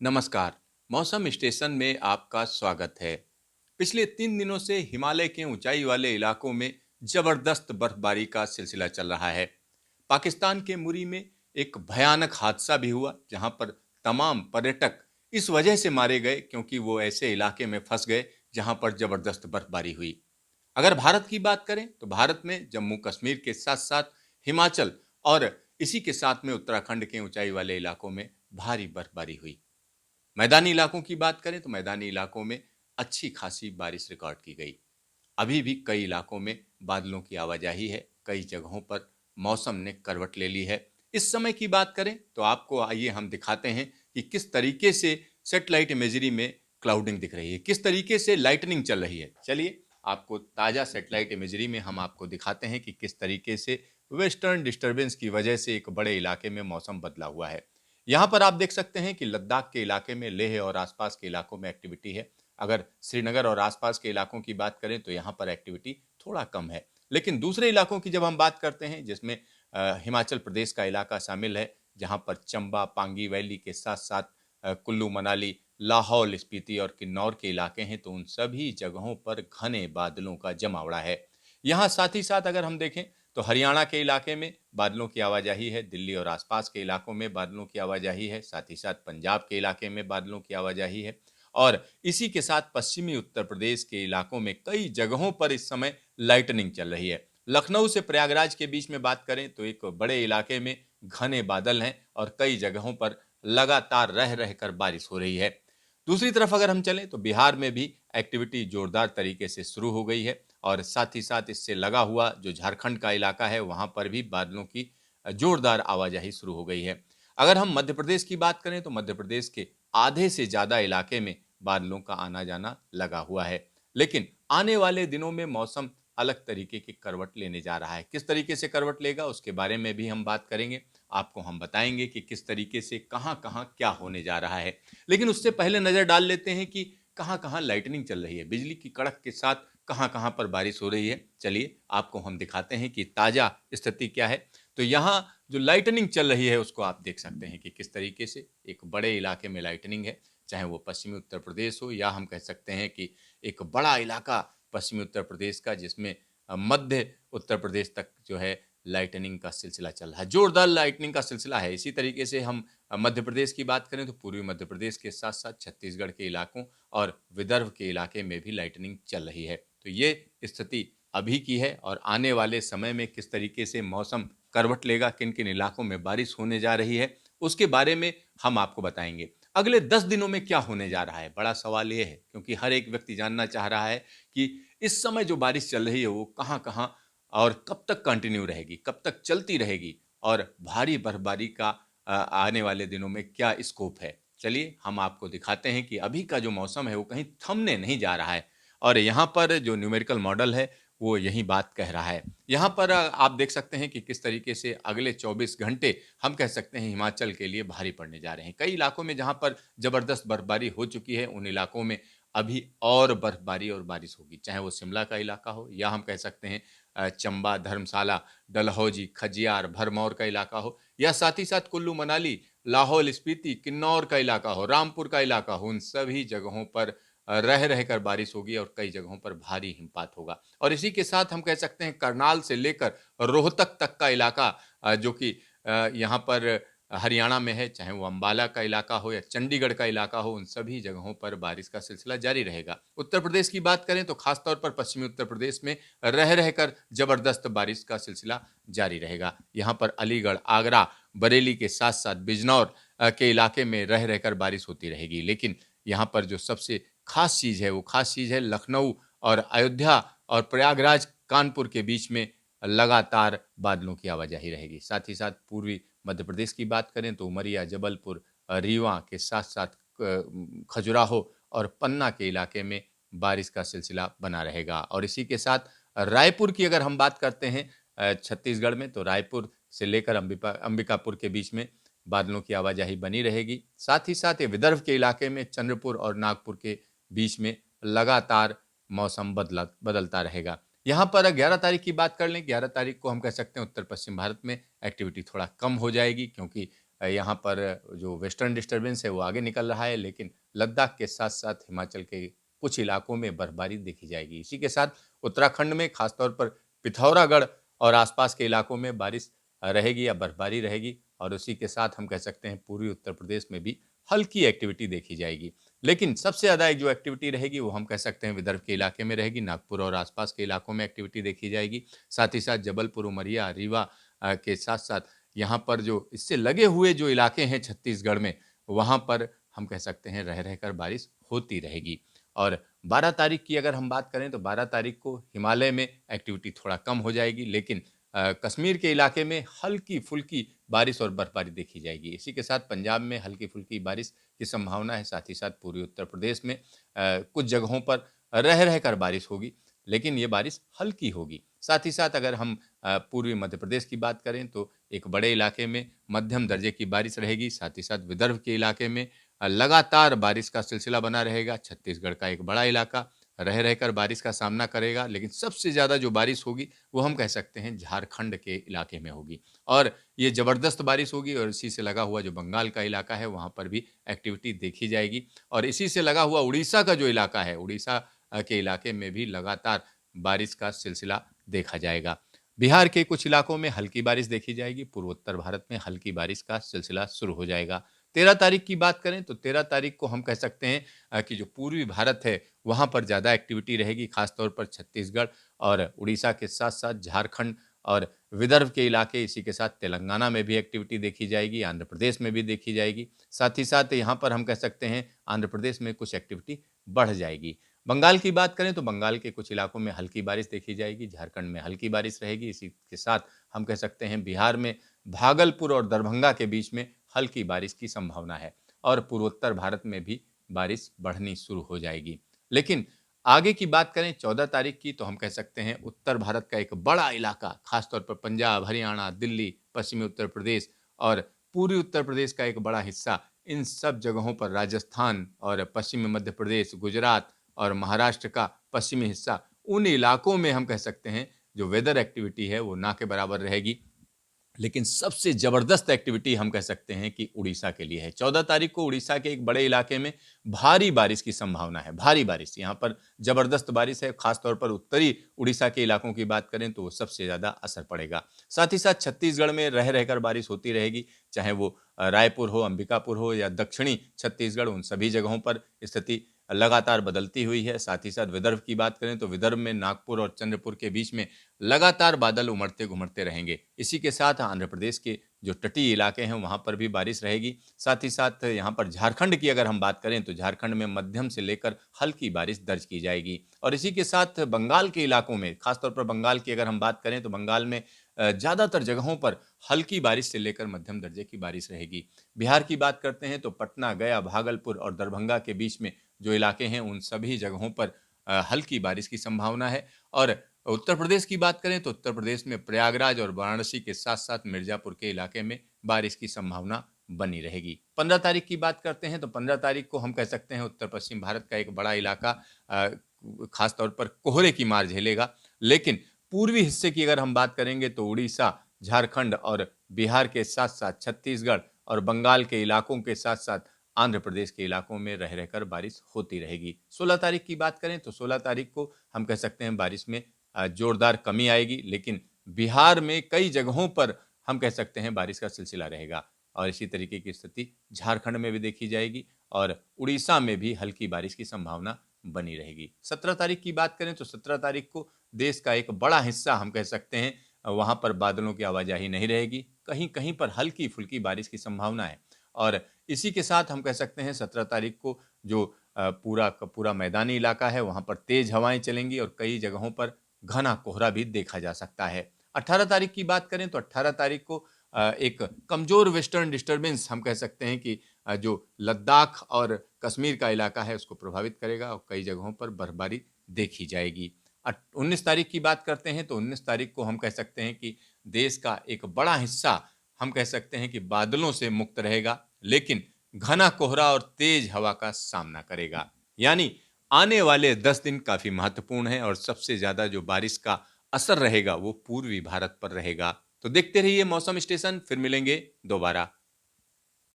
नमस्कार। मौसम स्टेशन में आपका स्वागत है। पिछले 3 दिनों से हिमालय के ऊंचाई वाले इलाकों में जबरदस्त बर्फबारी का सिलसिला चल रहा है। पाकिस्तान के मुरी में एक भयानक हादसा भी हुआ, जहां पर तमाम पर्यटक इस वजह से मारे गए क्योंकि वो ऐसे इलाके में फंस गए जहां पर जबरदस्त बर्फबारी हुई। अगर भारत की बात करें तो भारत में जम्मू कश्मीर के साथ साथ हिमाचल और इसी के साथ में उत्तराखंड के ऊंचाई वाले इलाकों में भारी बर्फबारी हुई। मैदानी इलाकों की बात करें तो मैदानी इलाकों में अच्छी खासी बारिश रिकॉर्ड की गई। अभी भी कई इलाकों में बादलों की आवाजाही है, कई जगहों पर मौसम ने करवट ले ली है। इस समय की बात करें तो आपको आइए हम दिखाते हैं कि किस तरीके से सैटेलाइट इमेजरी में क्लाउडिंग दिख रही है, किस तरीके से लाइटनिंग चल रही है। चलिए आपको ताज़ा सैटेलाइट इमेजरी में हम आपको दिखाते हैं कि किस तरीके से वेस्टर्न डिस्टर्बेंस की वजह से एक बड़े इलाके में मौसम बदला हुआ है। यहाँ पर आप देख सकते हैं कि लद्दाख के इलाके में, लेह और आसपास के इलाकों में एक्टिविटी है। अगर श्रीनगर और आसपास के इलाकों की बात करें तो यहाँ पर एक्टिविटी थोड़ा कम है। लेकिन दूसरे इलाकों की जब हम बात करते हैं, जिसमें हिमाचल प्रदेश का इलाका शामिल है, जहाँ पर चंबा पांगी वैली के साथ साथ कुल्लू मनाली, लाहौल स्पीति और किन्नौर के इलाके हैं, तो उन सभी जगहों पर घने बादलों का जमावड़ा है। यहाँ साथ ही साथ अगर हम देखें तो हरियाणा के इलाके में बादलों की आवाजाही है, दिल्ली और आसपास के इलाकों में बादलों की आवाजाही है, साथ ही साथ पंजाब के इलाके में बादलों की आवाजाही है। और इसी के साथ पश्चिमी उत्तर प्रदेश के इलाकों में कई जगहों पर इस समय लाइटनिंग चल रही है। लखनऊ से प्रयागराज के बीच में बात करें तो एक बड़े इलाके में घने बादल हैं और कई जगहों पर लगातार रह रहकर बारिश हो रही है। दूसरी तरफ अगर हम चलें तो बिहार में भी एक्टिविटी जोरदार तरीके से शुरू हो गई है और साथ ही साथ इससे लगा हुआ जो झारखंड का इलाका है, वहां पर भी बादलों की जोरदार आवाजाही शुरू हो गई है। अगर हम मध्य प्रदेश की बात करें तो मध्य प्रदेश के आधे से ज्यादा इलाके में बादलों का आना जाना लगा हुआ है। लेकिन आने वाले दिनों में मौसम अलग तरीके की करवट लेने जा रहा है। किस तरीके से करवट लेगा उसके बारे में भी हम बात करेंगे। आपको हम बताएंगे कि किस तरीके से कहां कहां क्या होने जा रहा है। लेकिन उससे पहले नजर डाल लेते हैं कि कहां कहां लाइटनिंग चल रही है, बिजली की कड़क के साथ कहां कहां पर बारिश हो रही है। चलिए आपको हम दिखाते हैं कि ताजा स्थिति क्या है। तो यहाँ जो लाइटनिंग चल रही है उसको आप देख सकते हैं कि किस तरीके से एक बड़े इलाके में लाइटनिंग है, चाहे वो पश्चिमी उत्तर प्रदेश हो या हम कह सकते हैं कि एक बड़ा इलाका पश्चिमी उत्तर प्रदेश का, जिसमें मध्य उत्तर प्रदेश तक जो है लाइटनिंग का सिलसिला चल रहा है, जोरदार लाइटनिंग का सिलसिला है। इसी तरीके से हम मध्य प्रदेश की बात करें तो पूर्वी मध्य प्रदेश के साथ साथ छत्तीसगढ़ के इलाकों और विदर्भ के इलाके में भी लाइटनिंग चल रही है। तो ये स्थिति अभी की है और आने वाले समय में किस तरीके से मौसम करवट लेगा, किन किन इलाकों में बारिश होने जा रही है, उसके बारे में हम आपको बताएंगे। अगले 10 दिनों में क्या होने जा रहा है, बड़ा सवाल ये है, क्योंकि हर एक व्यक्ति जानना चाह रहा है कि इस समय जो बारिश चल रही है वो कहाँ कहाँ और कब तक कंटिन्यू रहेगी, कब तक चलती रहेगी और भारी बर्फबारी का आने वाले दिनों में क्या स्कोप है। चलिए हम आपको दिखाते हैं कि अभी का जो मौसम है वो कहीं थमने नहीं जा रहा है और यहाँ पर जो न्यूमेरिकल मॉडल है वो यही बात कह रहा है। यहाँ पर आप देख सकते हैं कि किस तरीके से अगले 24 घंटे हम कह सकते हैं हिमाचल के लिए भारी पड़ने जा रहे हैं। कई इलाकों में जहाँ पर जबरदस्त बर्फबारी हो चुकी है, उन इलाकों में अभी और बर्फबारी और बारिश होगी, चाहे वो शिमला का इलाका हो या हम कह सकते हैं चंबा, धर्मशाला, डलहौजी, खजियार, भरमौर का इलाका हो या साथ ही साथ कुल्लू मनाली, लाहौल स्पीति, किन्नौर का इलाका हो, रामपुर का इलाका हो, उन सभी जगहों पर रह रहकर बारिश होगी और कई जगहों पर भारी हिमपात होगा। और इसी के साथ हम कह सकते हैं करनाल से लेकर रोहतक तक का इलाका, जो कि यहाँ पर हरियाणा में है, चाहे वो अंबाला का इलाका हो या चंडीगढ़ का इलाका हो, उन सभी जगहों पर बारिश का सिलसिला जारी रहेगा। उत्तर प्रदेश की बात करें तो खासतौर पर पश्चिमी उत्तर प्रदेश में रह रहकर जबरदस्त बारिश का सिलसिला जारी रहेगा। यहाँ पर अलीगढ़, आगरा, बरेली के साथ साथ बिजनौर के इलाके में रह रहकर बारिश होती रहेगी। लेकिन यहाँ पर जो सबसे खास चीज़ है वो खास चीज़ है लखनऊ और अयोध्या और प्रयागराज, कानपुर के बीच में लगातार बादलों की आवाजाही रहेगी। साथ ही साथ पूर्वी मध्य प्रदेश की बात करें तो उमरिया, जबलपुर, रीवा के साथ साथ खजुराहो और पन्ना के इलाके में बारिश का सिलसिला बना रहेगा। और इसी के साथ रायपुर की अगर हम बात करते हैं छत्तीसगढ़ में, तो रायपुर से लेकर अंबिकापुर के बीच में बादलों की आवाजाही बनी रहेगी। साथ ही साथ ये विदर्भ के इलाके में चंद्रपुर और नागपुर के बीच में लगातार मौसम बदलता रहेगा। यहाँ पर 11 तारीख की बात कर लें, 11 तारीख को हम कह सकते हैं उत्तर पश्चिम भारत में एक्टिविटी थोड़ा कम हो जाएगी, क्योंकि यहाँ पर जो वेस्टर्न डिस्टर्बेंस है वो आगे निकल रहा है, लेकिन लद्दाख के साथ-साथ हिमाचल के कुछ इलाकों में बर्फबारी देखी जाएगी। इसी के साथ उत्तराखंड में खासतौर पर पिथौरागढ़ और आसपास के इलाकों में बारिश रहेगी या बर्फबारी रहेगी, और उसी के साथ हम कह सकते हैं पूर्वी उत्तर प्रदेश में भी हल्की एक्टिविटी देखी जाएगी। लेकिन सबसे ज़्यादा एक जो एक्टिविटी रहेगी वो हम कह सकते हैं विदर्भ के इलाके में रहेगी, नागपुर और आसपास के इलाकों में एक्टिविटी देखी जाएगी। साथ ही साथ जबलपुर, उमरिया, रीवा के साथ-साथ यहाँ पर जो इससे लगे हुए जो इलाके हैं छत्तीसगढ़ में, वहाँ पर हम कह सकते हैं रह रहकर बारिश होती रहेगी। और 12 तारीख की अगर हम बात करें तो 12 तारीख को हिमालय में एक्टिविटी थोड़ा कम हो जाएगी, लेकिन कश्मीर के इलाके में हल्की-फुल्की बारिश और बर्फबारी देखी जाएगी। इसी के साथ पंजाब में हल्की-फुल्की बारिश की संभावना है, साथ ही साथ पूर्वी उत्तर प्रदेश में कुछ जगहों पर रह रहकर बारिश होगी, लेकिन ये बारिश हल्की होगी। साथ ही साथ अगर हम पूर्वी मध्य प्रदेश की बात करें तो एक बड़े इलाके में मध्यम दर्जे की बारिश रहेगी, साथ ही साथ विदर्भ के इलाके में लगातार बारिश का सिलसिला बना रहेगा। छत्तीसगढ़ का एक बड़ा इलाका रह रहकर बारिश का सामना करेगा, लेकिन सबसे ज़्यादा जो बारिश होगी वो हम कह सकते हैं झारखंड के इलाके में होगी, और ये ज़बरदस्त बारिश होगी। और इसी से लगा हुआ जो बंगाल का इलाका है वहाँ पर भी एक्टिविटी देखी जाएगी, और इसी से लगा हुआ उड़ीसा का जो इलाका है, उड़ीसा के इलाके में भी लगातार बारिश का सिलसिला देखा जाएगा। बिहार के कुछ इलाकों में हल्की बारिश देखी जाएगी, पूर्वोत्तर भारत में हल्की बारिश का सिलसिला शुरू हो जाएगा। 13 तारीख की बात करें तो 13 तारीख को हम कह सकते हैं कि जो पूर्वी भारत है वहाँ पर ज़्यादा एक्टिविटी रहेगी, खासतौर पर छत्तीसगढ़ और उड़ीसा के साथ-साथ झारखंड और विदर्भ के इलाके, इसी के साथ तेलंगाना में भी एक्टिविटी देखी जाएगी, आंध्र प्रदेश में भी देखी जाएगी। साथ ही साथ यहाँ पर हम कह सकते हैं आंध्र प्रदेश में कुछ एक्टिविटी बढ़ जाएगी। बंगाल की बात करें तो बंगाल के कुछ इलाकों में हल्की बारिश देखी जाएगी, झारखंड में हल्की बारिश रहेगी, इसी के साथ हम कह सकते हैं बिहार में भागलपुर और दरभंगा के बीच में हल्की बारिश की संभावना है, और पूर्वोत्तर भारत में भी बारिश बढ़नी शुरू हो जाएगी। लेकिन आगे की बात करें 14 तारीख की तो हम कह सकते हैं उत्तर भारत का एक बड़ा इलाका, खासतौर पर पंजाब, हरियाणा, दिल्ली, पश्चिमी उत्तर प्रदेश और पूर्वी उत्तर प्रदेश का एक बड़ा हिस्सा, इन सब जगहों पर राजस्थान और पश्चिमी मध्य प्रदेश, गुजरात और महाराष्ट्र का पश्चिमी हिस्सा, उन इलाकों में हम कह सकते हैं जो वेदर एक्टिविटी है वो ना के बराबर रहेगी। लेकिन सबसे ज़बरदस्त एक्टिविटी हम कह सकते हैं कि उड़ीसा के लिए है। 14 तारीख को उड़ीसा के एक बड़े इलाके में भारी बारिश की संभावना है, भारी बारिश। यहाँ पर ज़बरदस्त बारिश है, खासतौर पर उत्तरी उड़ीसा के इलाकों की बात करें तो वो सबसे ज़्यादा असर पड़ेगा। साथ ही साथ छत्तीसगढ़ में रह रहकर बारिश होती रहेगी, चाहे वो रायपुर हो, अंबिकापुर हो या दक्षिणी छत्तीसगढ़, उन सभी जगहों पर स्थिति लगातार बदलती हुई है। साथ ही साथ विदर्भ की बात करें तो विदर्भ में नागपुर और चंद्रपुर के बीच में लगातार बादल उमड़ते-घुमड़ते रहेंगे। इसी के साथ आंध्र प्रदेश के जो तटीय इलाके हैं वहाँ पर भी बारिश रहेगी। साथ ही साथ यहाँ पर झारखंड की अगर हम बात करें तो झारखंड में मध्यम से लेकर हल्की बारिश दर्ज की जाएगी, और इसी के साथ बंगाल के इलाकों में, खासतौर पर बंगाल की अगर हम बात करें तो बंगाल में ज़्यादातर जगहों पर हल्की बारिश से लेकर मध्यम दर्जे की बारिश रहेगी। बिहार की बात करते हैं तो पटना, गया, भागलपुर और दरभंगा के बीच में जो इलाके हैं उन सभी जगहों पर हल्की बारिश की संभावना है। और उत्तर प्रदेश की बात करें तो उत्तर प्रदेश में प्रयागराज और वाराणसी के साथ-साथ मिर्ज़ापुर के इलाके में बारिश की संभावना बनी रहेगी। 15 तारीख की बात करते हैं तो 15 तारीख को हम कह सकते हैं उत्तर-पश्चिम भारत का एक बड़ा इलाका ख़ास तौर पर कोहरे की मार झेलेगा। लेकिन पूर्वी हिस्से की अगर हम बात करेंगे तो उड़ीसा, झारखंड और बिहार के साथ-साथ छत्तीसगढ़ और बंगाल के इलाकों के साथ-साथ आंध्र प्रदेश के इलाकों में रह रहकर बारिश होती रहेगी। 16 तारीख की बात करें तो 16 तारीख को हम कह सकते हैं बारिश में जोरदार कमी आएगी, लेकिन बिहार में कई जगहों पर हम कह सकते हैं बारिश का सिलसिला रहेगा, और इसी तरीके की स्थिति झारखंड में भी देखी जाएगी और उड़ीसा में भी हल्की बारिश की संभावना बनी रहेगी। 17 तारीख की बात करें तो 17 तारीख को देश का एक बड़ा हिस्सा हम कह सकते हैं वहाँ पर बादलों की आवाजाही नहीं रहेगी, कहीं-कहीं पर हल्की-फुल्की बारिश की संभावना है। और इसी के साथ हम कह सकते हैं 17 तारीख को जो पूरा का पूरा मैदानी इलाका है वहाँ पर तेज़ हवाएँ चलेंगी और कई जगहों पर घना कोहरा भी देखा जा सकता है। 18 तारीख की बात करें तो 18 तारीख को एक कमज़ोर वेस्टर्न डिस्टर्बेंस हम कह सकते हैं कि जो लद्दाख और कश्मीर का इलाका है उसको प्रभावित करेगा और कई जगहों पर बर्फबारी देखी जाएगी। 19 तारीख की बात करते हैं तो 19 तारीख को हम कह सकते हैं कि देश का एक बड़ा हिस्सा हम कह सकते हैं कि बादलों से मुक्त रहेगा, लेकिन घना कोहरा और तेज हवा का सामना करेगा। यानी आने वाले 10 दिन काफ़ी महत्वपूर्ण हैं और सबसे ज़्यादा जो बारिश का असर रहेगा वो पूर्वी भारत पर रहेगा। तो देखते रहिए मौसम स्टेशन, फिर मिलेंगे दोबारा।